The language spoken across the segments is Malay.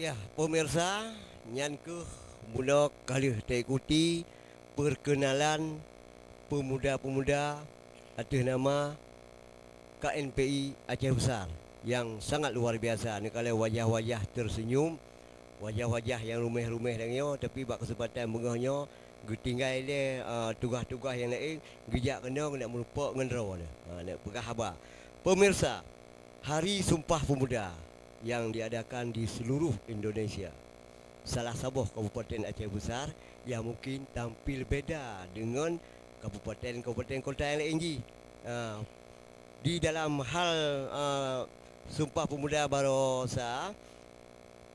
Ya, pemirsa, nyan ke mula kali ikuti perkenalan pemuda-pemuda atas nama KNPI Aceh Besar yang sangat luar biasa. Ni kalau wajah-wajah tersenyum, wajah-wajah yang rumeh-rumeh dengannya, tapi bak kesempatan bengahnya tinggal dia tugas-tugas yang lain gejak kena nak melupa ngendro dia. Nak pegah khabar. Pemirsa, Hari Sumpah Pemuda yang diadakan di seluruh Indonesia. Salah satu Kabupaten Aceh Besar yang mungkin tampil beda dengan kabupaten-kabupaten kota yang lain ji. Uh, di dalam hal Sumpah Pemuda Barosa,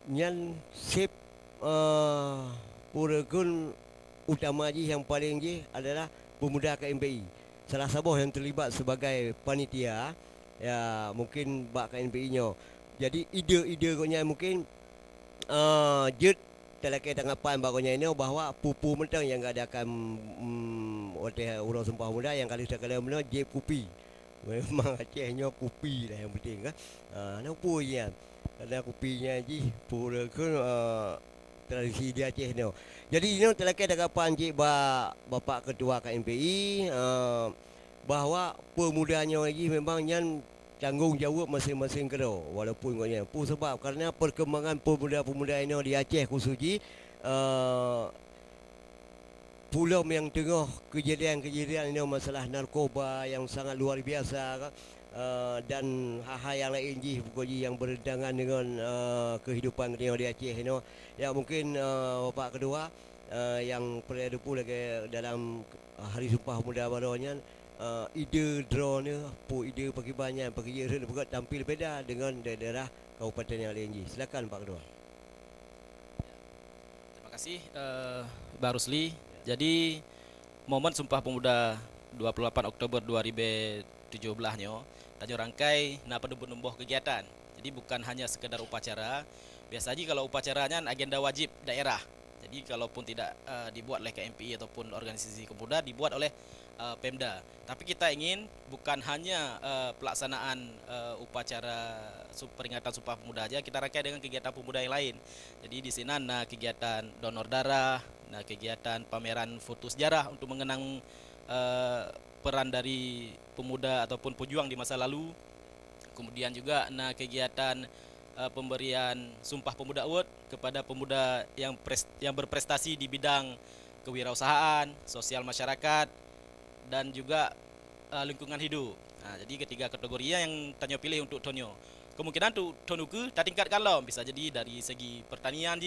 nyan sip puragun utama ji yang paling ji adalah pemuda KMPI. Salah satu yang terlibat sebagai panitia, ya mungkin bak KNPI-nya. Jadi ide-ide konya mungkin jet terlekat tanggapan bagonya ini bahawa pupu mentang yang adakan oleh Urang Sumpah Pemuda yang kali sekali mana jet kupi. Memang Acehnya kupi lah yang penting kan. Nampu je kan. Karena kupinya je pura ke tradisi dia Aceh ni. Jadi ini terlekat tanggapan je Bapak Ketua KMPI bahawa pemudanya lagi memang yang tanggungjawab masing-masing kedua walaupun katanya pun sebab kerana perkembangan pemuda-pemuda ini di Aceh khususnya pulau yang tengah kejadian-kejadian ini masalah narkoba yang sangat luar biasa dan hal-hal yang lain ji yang berdentangan dengan kehidupan kita di Aceh ini ya mungkin Bapak Kedua yang pernah depu lagi dalam Hari Sumpah Pemuda barunya ide drone ni, ide bagi banyak bagi dia juga tampil beda dengan daerah kabupaten yang lain ji. Silakan Pak Kedua. Terima kasih Pak Rusli. Jadi momen Sumpah Pemuda 28 Oktober 2017 nyo tanyo rangkai na penubuh kegiatan. Jadi bukan hanya sekedar upacara. Biasanya kalau upacaranya agenda wajib daerah. Jadi kalaupun tidak dibuat oleh KMPI ataupun organisasi pemuda dibuat oleh Pemda. Tapi kita ingin bukan hanya pelaksanaan upacara peringatan Sumpah Pemuda aja, kita rangkai dengan kegiatan pemuda yang lain. Jadi di sini ada kegiatan donor darah, ada kegiatan pameran foto sejarah untuk mengenang peran dari pemuda ataupun pejuang di masa lalu. Kemudian juga ada kegiatan pemberian Sumpah Pemuda Award kepada pemuda yang berprestasi di bidang kewirausahaan, sosial masyarakat, dan juga lingkungan hidup. Jadi ketiga kategori yang Tanyo pilih untuk Tonyo. Kemungkinan untuk Tonuku tak tingkatkan lo, bisa jadi dari segi pertanian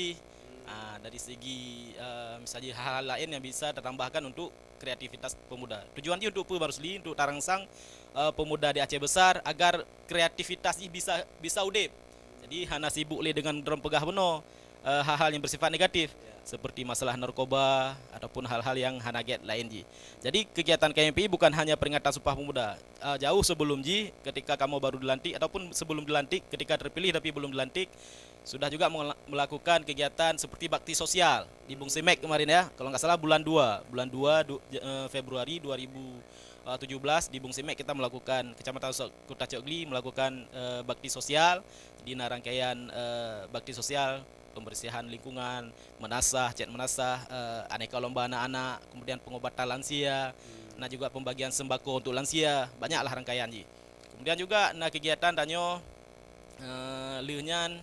dari segi misalnya hal-hal lain yang bisa ditambahkan untuk kreativitas pemuda. Tujuan dia untuk apa Barusli? Untuk tarangsang pemuda di Aceh Besar agar kreativitas ini bisa udip. Jadi hana sibuk le dengan drum pegah beno hal-hal yang bersifat negatif seperti masalah narkoba ataupun hal-hal yang hanaget lain ji. Jadi kegiatan KMPI bukan hanya peringatan Sumpah Pemuda. Jauh sebelum ji, ketika kamu baru dilantik ataupun sebelum dilantik, ketika terpilih tapi belum dilantik, sudah juga melakukan kegiatan seperti bakti sosial di Bung Semek kemarin ya. Kalau nggak salah bulan 2 Februari 2017 di Bung Semek kita melakukan Kecamatan Kota Cogli melakukan bakti sosial di rangkaian bakti sosial pembersihan lingkungan, cet menasah, aneka lomba anak-anak, kemudian pengobatan lansia, nah juga pembagian sembako untuk lansia, banyaklah rangkaian ji. Kemudian juga nah kegiatan tanyo leunyan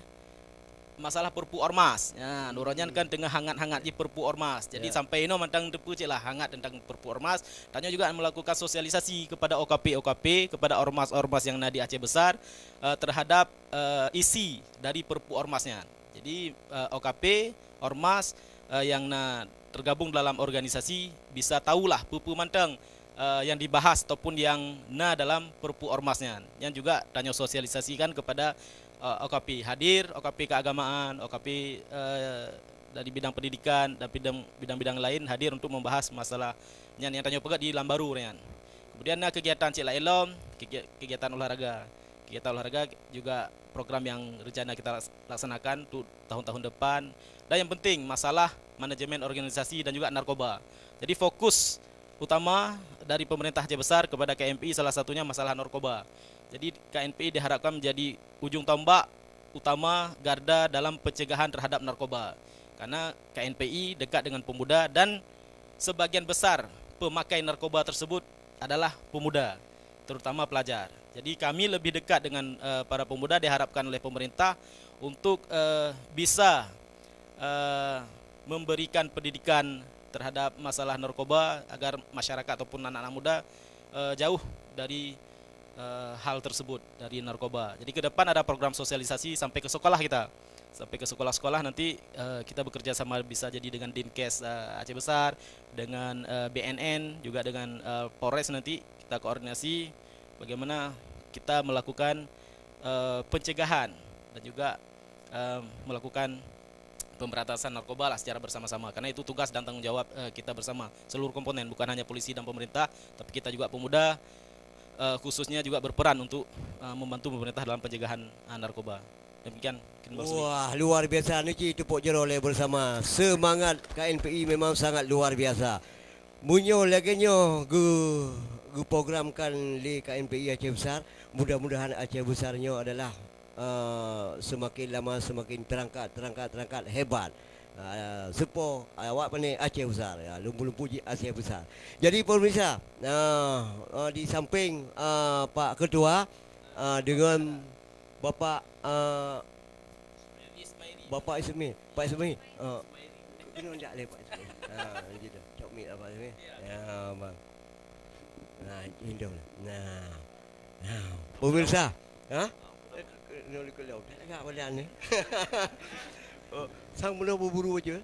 masalah perpu ormas. Ya, nuronyan kan tengah hangat-hangat di perpu ormas. Jadi sampai ini mantang depu cik lah hangat tentang perpu ormas. Tanyo juga melakukan sosialisasi kepada OKP kepada ormas-ormas yang ada di Aceh Besar terhadap isi dari perpu ormasnya. Jadi OKP, ormas yang tergabung dalam organisasi bisa tahulah perpu mantang yang dibahas ataupun yang dalam perpu ormasnya. Yang juga tanya sosialisasikan kepada OKP hadir, OKP keagamaan, OKP dari bidang pendidikan dan bidang-bidang lain hadir untuk membahas masalah yang tanya pegat di Lambaru Rian. Kemudian kegiatan Cik Lailom, kegiatan olahraga. Kegiatan olahraga juga program yang rencana kita laksanakan untuk tahun-tahun depan. Dan yang penting masalah manajemen organisasi dan juga narkoba. Jadi fokus utama dari pemerintah Aceh Besar kepada KMPI salah satunya masalah narkoba. Jadi KMPI diharapkan menjadi ujung tombak utama garda dalam pencegahan terhadap narkoba. Karena KNPI dekat dengan pemuda dan sebagian besar pemakai narkoba tersebut adalah pemuda, terutama pelajar. Jadi kami lebih dekat dengan para pemuda, diharapkan oleh pemerintah untuk bisa memberikan pendidikan terhadap masalah narkoba agar masyarakat ataupun anak-anak muda jauh dari hal tersebut, dari narkoba. Jadi ke depan ada program sosialisasi sampai ke sekolah kita. Sampai ke sekolah-sekolah nanti kita bekerja sama bisa jadi dengan Dinkes Aceh Besar, dengan BNN, juga dengan Polres, nanti kita koordinasi bagaimana kita melakukan pencegahan dan juga melakukan pemberantasan narkoba lah secara bersama-sama, karena itu tugas dan tanggung jawab kita bersama seluruh komponen, bukan hanya polisi dan pemerintah, tapi kita juga pemuda khususnya juga berperan untuk membantu pemerintah dalam pencegahan narkoba. Demikian. Wah, luar biasa ni Cik tepuk jeroleh bersama. Semangat KNPI memang sangat luar biasa. Munyo lagi nyo gu programkan di KNPI Aceh Besar. Mudah-mudahan Aceh Besarnya adalah semakin lama semakin terangkat hebat. Sepo awak pani Aceh Besar, ya, lumpu-lumpu Aceh Besar. Jadi pemirsa, di samping Pak Ketua dengan Bapak Bapak Ismail, Pak Ismail, kena tak boleh Pak Ismail. Gitu. Cok mik Pak Ismail. Ya, bang. Nah, indom. Nah, pemirsa, Nol kelau. Tak agak badan ni. Sang benda berburu aja.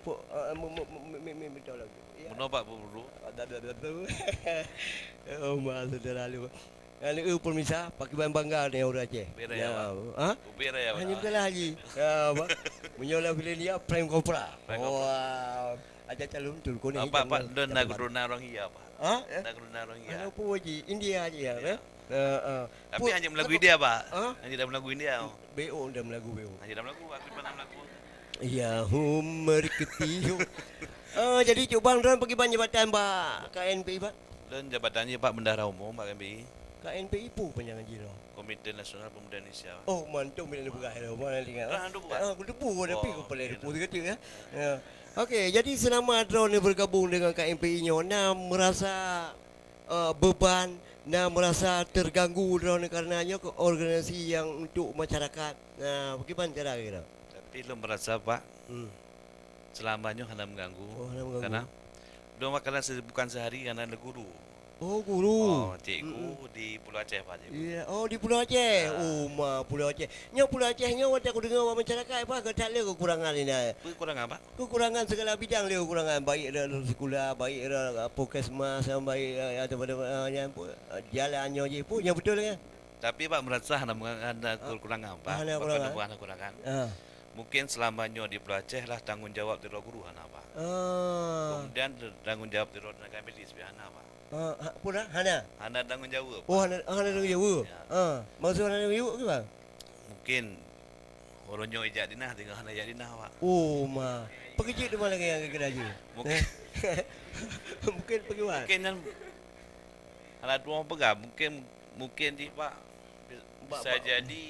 Betul lagi. Benar Pak berburu. Ada tu. Oh, masa terlalu. Ini pemirsa, pakai bangga ni orang Aceh. Bera ya, Pak. Ha? Bera ya, Pak. Hanya bukanlah lagi. Ya, Pak. Menyolah filem dia Prime Cobra. Prime Cobra. Wow. Aja calon tu kau ni. Apa Pak dan nak guna orang iya Pak. Ha? Nak guna orang iya. Apa waji India aja ya. Tapi hanya melagu India Pak. Ha? Hanya dalam melagu India. BO dah melagu BO. Hanya dalam melagu, aku pernah melagu. Ya, merketihu. Jadi Cik Bang Ron pergi banyak jabatan Pak KNPI Pak. Dan jabatannya Pak Bendahara Umum Pak KNPI. KNPI pun panjangan jiro. Komite Nasional Pemuda Indonesia. Oh, mantap bila bergerak dah. Mana tinggal. Debu Pak. Aku debu tapi Oh, aku pelai debu gitu. kata ya. Ya. Okey, jadi selama drone ni bergabung dengan KNPI-nya, nak merasa beban, nak merasa terganggu drone karenanya ke organisasi yang untuk masyarakat. Nah, bagaimana cara kita? Tapi lo merasa Pak selamanya hendak mengganggu. Oh, hendak mengganggu. Karena dia makanan bukan sehari karena ada guru. Oh, guru. Oh, cikgu di Pulau Aceh Pak cikgu. Ya, oh di Pulau Aceh. Oh, Pulau Aceh. Nya Pulau Acehnya waktu aku dengar orang masyarakat apa tak ada kekurangan ini. Kurang apa? Kekurangan segala bidang dia kekurangan, baik dari sekolah, baik dari puskesmas, baik atau pada jalannya je pun yang betul kan. Tapi Pak merasa ada kekurangan Pak. Ada Bukan kekurangan. ada kekurangan. Mungkin selamanya di Pulau Aceh lah tanggung jawab dari guru Hana Pak. Kemudian tanggung jawab dari tenaga medis Hana Pak. Pula Hana. Hana tanggung jawab. Oh, Hana tanggung jawab. Maksud Hana tanggung jawab ke bang? Mungkin orangnya ijak dinah tinggal Hana ijak dinah Pak. Oh, pekerja di mana yang kena je? Mungkin Mungkin pergi mana? mungkin kan Hana dua orang pegang. Mungkin di Pak bisa jadi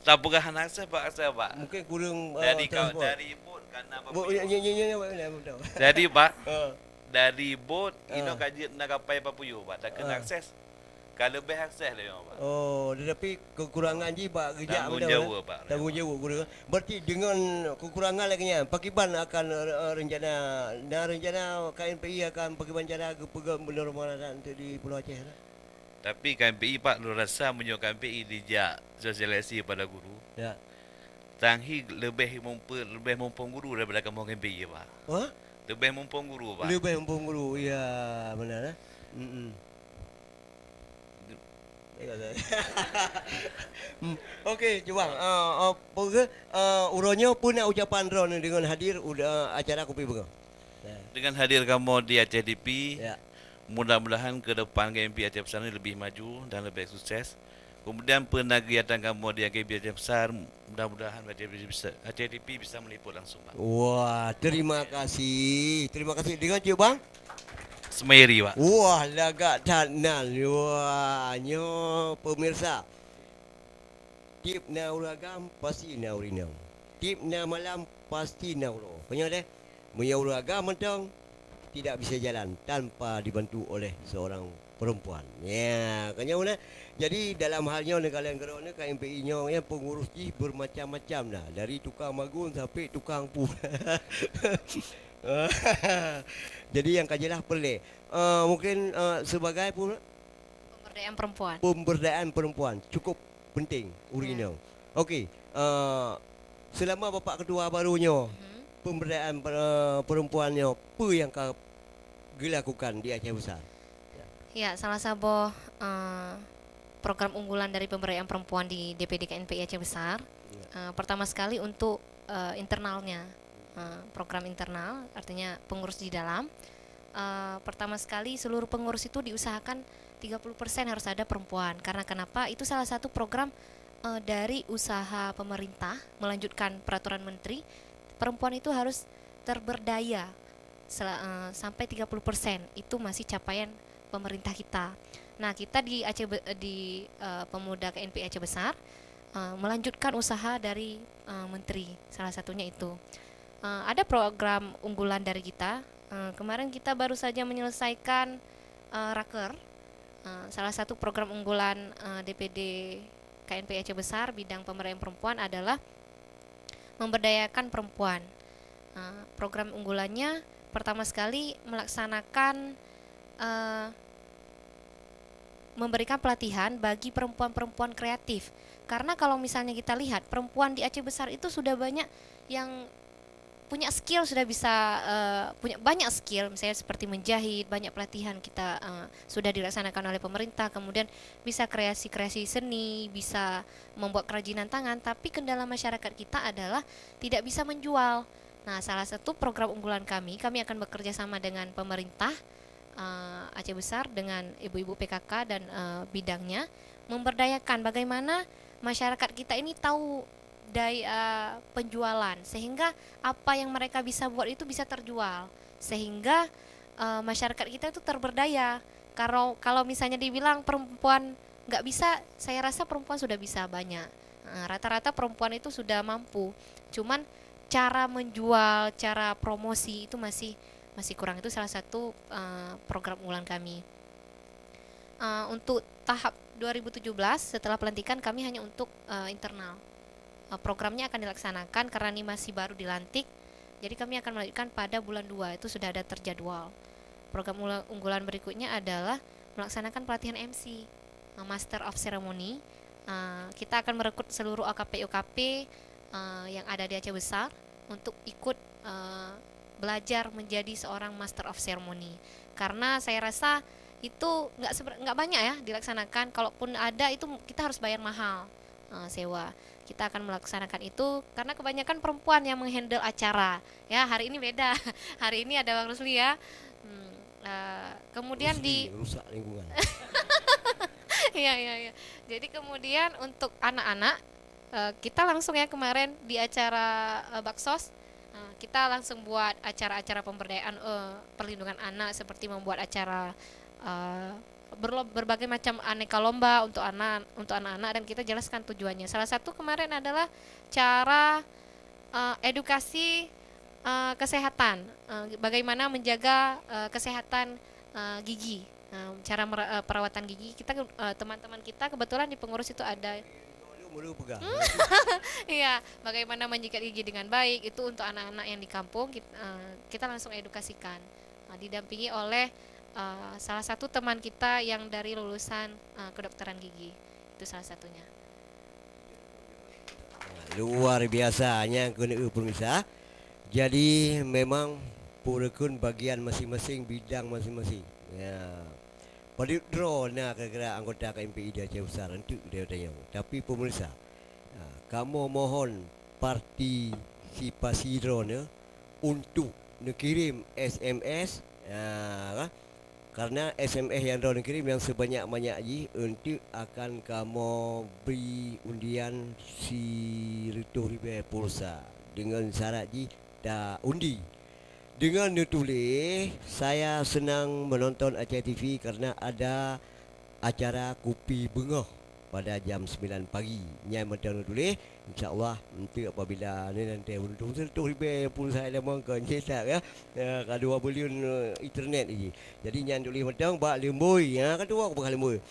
tak pegang Hana saya Pak. Mungkin kurang Dari kau transport. dari bot karena Ya. Jadi Pak dari bot ino kaji nak kapai papuyu Pak tak kena akses. Kalau lebih akses dia Pak. Oh, tetapi kekurangan je Pak kerja Tanggung betul, jawab, Pak. Tanggung jawab guru. Berarti dengan kekurangan lagi nya, Pakiban akan rencana KNPI akan pergi bencana ke pegang penormalan untuk di Pulau Aceh. Tapi KNPI Pak lu rasa menyo KNPI dijak sosialisasi pada guru. Ya. Tanghi lebih mumpung guru daripada kamu KNPI Pak. Wah? Lebih mumpung guru Pak. Lebih mumpung guru. Ya, benar. Okey, cuba. Urangnya pun nak ucapan drone dengan hadir acara kopi bunga. Dengan hadir kamu di ACDP, Ya. mudah-mudahan ke depan KNPI Aceh Besar ini lebih maju dan lebih sukses. Kemudian penagiatan kamu di KNPI Aceh Besar, mudah-mudahan ACDP bisa meliput langsung Pak. Wah, terima kasih. Terima kasih dengan Cik Bang. Semeri Pak. Wah, lagak tanal. Wah, nyo pemirsa. Tip na uragam pasti na urinang. Tip na malam pasti na uro. Kanya deh. Muya uragam mentang tidak bisa jalan tanpa dibantu oleh seorang perempuan. Ya, kanya mana? Jadi dalam halnya negara gerona KMPI nya ya pengurus ji bermacam-macam dah. Dari tukang magun sampai tukang pu. Jadi yang kajilah pelik. Mungkin sebagai pun Pemberdayaan perempuan. pemberdayaan perempuan cukup penting urinnya. Okey, selama Bapak Ketua barunya pemberdayaan perempuannya apa yang kau dilakukan di Aceh Besar? Ya, salah satu program unggulan dari pemberdayaan perempuan di DPD KNPI Aceh Besar. Pertama sekali untuk internalnya, program internal, artinya pengurus di dalam. Pertama sekali seluruh pengurus itu diusahakan 30% harus ada perempuan. Karena kenapa? Itu salah satu program dari usaha pemerintah melanjutkan peraturan menteri. Perempuan itu harus terberdaya sampai 30%. Itu masih capaian pemerintah kita. Nah, kita di Pemuda KNPI Aceh Besar melanjutkan usaha dari menteri, salah satunya itu. Ada program unggulan dari kita. Kemarin kita baru saja menyelesaikan raker. Salah satu program unggulan DPD KNPI Aceh Besar bidang pemberdayaan perempuan adalah memberdayakan perempuan. Program unggulannya pertama sekali melaksanakan memberikan pelatihan bagi perempuan-perempuan kreatif. Karena kalau misalnya kita lihat perempuan di Aceh Besar itu sudah banyak yang punya skill, sudah bisa punya banyak skill, misalnya seperti menjahit, banyak pelatihan kita sudah dilaksanakan oleh pemerintah, kemudian bisa kreasi-kreasi seni, bisa membuat kerajinan tangan, tapi kendala masyarakat kita adalah tidak bisa menjual. Nah, salah satu program unggulan kami akan bekerja sama dengan pemerintah Aceh Besar dengan ibu-ibu PKK dan bidangnya, memberdayakan bagaimana masyarakat kita ini tahu daya penjualan, sehingga apa yang mereka bisa buat itu bisa terjual, sehingga masyarakat kita itu terberdaya. Kalau misalnya dibilang perempuan nggak bisa, saya rasa perempuan sudah bisa banyak. Rata-rata perempuan itu sudah mampu, cuman cara menjual, cara promosi itu masih kurang. Itu salah satu program unggulan kami. Untuk tahap 2017 setelah pelantikan kami hanya untuk internal. Programnya akan dilaksanakan karena ini masih baru dilantik, jadi kami akan melanjutkan pada bulan 2, itu sudah ada terjadwal. Program unggulan berikutnya adalah melaksanakan pelatihan MC, Master of Ceremony. Kita akan merekrut seluruh OKP yang ada di Aceh Besar untuk ikut belajar menjadi seorang Master of Ceremony. Karena saya rasa itu nggak banyak ya dilaksanakan, kalaupun ada itu kita harus bayar mahal sewa. Kita akan melaksanakan itu karena kebanyakan perempuan yang menghandle acara. Ya, hari ini beda. Hari ini ada Bang Rusli ya. Kemudian rusak lingkungan. Iya. Jadi kemudian untuk anak-anak kita langsung ya kemarin di acara Baksos kita langsung buat acara-acara pemberdayaan perlindungan anak, seperti membuat acara berbagai macam aneka lomba untuk anak-anak, dan kita jelaskan tujuannya. Salah satu kemarin adalah cara edukasi kesehatan, bagaimana menjaga kesehatan gigi, cara perawatan gigi. Kita teman-teman kita kebetulan di pengurus itu ada. Iya, bagaimana menyikat gigi dengan baik itu untuk anak-anak yang di kampung. Kita langsung edukasikan, didampingi oleh salah satu teman kita yang dari lulusan kedokteran gigi. Itu salah satunya. Luar biasanya kena pemirsa. Jadi memang purekun bagian masing-masing, bidang masing-masing. Ya. Pada draw nak kira anggota KMPI di Aceh Besar itu dia tanya. Tapi pemirsa, kamu mohon partisipasi drone untuk kirim SMS. Karena SMS yang drone kirim yang sebanyak-banyak ji untuk akan kamu beri undian Rp100,000 pulsa dengan syarat ji dah undi. Dengan ditulis, saya senang menonton Aceh TV karena ada acara Kopi Bengah. pada jam 9 pagi. Nyai mentang tulis insya-Allah nanti apabila ni nanti untung sentuh ribe pun saya dah mangka nyetak ya. Kadua beliun internet ni. Jadi nyai tulis mentang bak lemboi ya kedua aku bakal lemboi.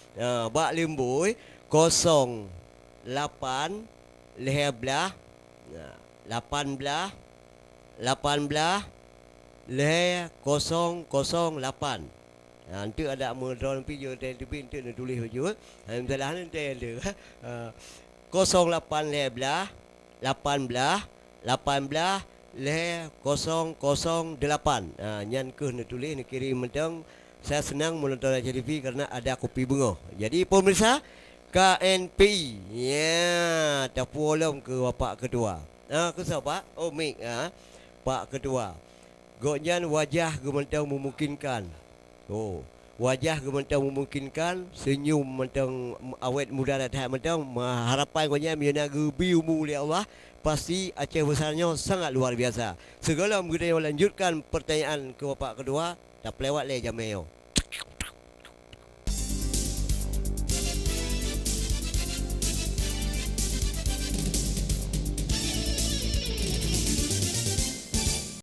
Bak lemboi 08 lehebelah 18 008. Nanti ada modal video TV nanti nak tulis baju. Salah nanti ada. 08 18 008. Nyan ke nak tulis nak kirim mentang. Saya senang menonton TV karena ada kopi bunga. Jadi pemirsa KNPI. Ya, tapolong ke Bapak Ketua. Ke siapa? Oh, Mik. Pak Ketua. Goknyan wajah gementang memungkinkan. Oh, wajah gementang memungkinkan, senyum mentang awet muda dan mentang harapan goknyan miana gebi umur oleh Allah, pasti Aceh besarnya sangat luar biasa. Segala kita lanjutkan pertanyaan ke Bapak Ketua, tak pelewat le jameo.